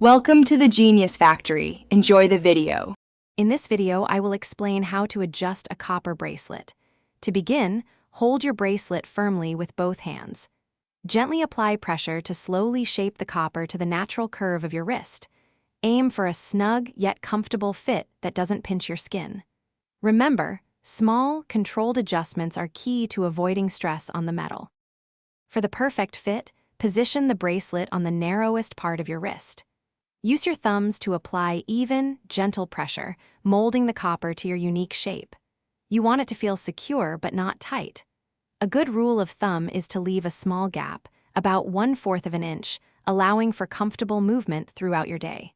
Welcome to the Genius Factory. Enjoy the video. In this video, I will explain how to adjust a copper bracelet. To begin, hold your bracelet firmly with both hands. Gently apply pressure to slowly shape the copper to the natural curve of your wrist. Aim for a snug yet comfortable fit that doesn't pinch your skin. Remember, small, controlled adjustments are key to avoiding stress on the metal. For the perfect fit, position the bracelet on the narrowest part of your wrist. Use your thumbs to apply even, gentle pressure, molding the copper to your unique shape. You want it to feel secure but not tight. A good rule of thumb is to leave a small gap, about 1/4 of an inch, allowing for comfortable movement throughout your day.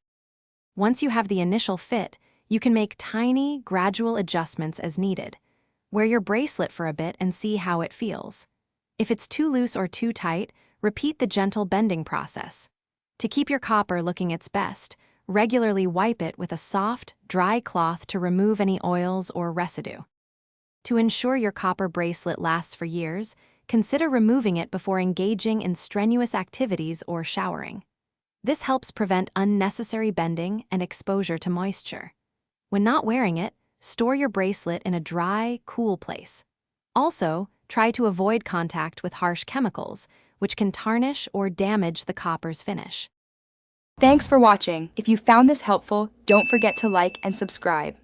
Once you have the initial fit, you can make tiny, gradual adjustments as needed. Wear your bracelet for a bit and see how it feels. If it's too loose or too tight, repeat the gentle bending process. To keep your copper looking its best, regularly wipe it with a soft, dry cloth to remove any oils or residue. To ensure your copper bracelet lasts for years, consider removing it before engaging in strenuous activities or showering. This helps prevent unnecessary bending and exposure to moisture. When not wearing it, store your bracelet in a dry, cool place. Also, try to avoid contact with harsh chemicals, which can tarnish or damage the copper's finish. Thanks for watching. If you found this helpful, don't forget to like and subscribe.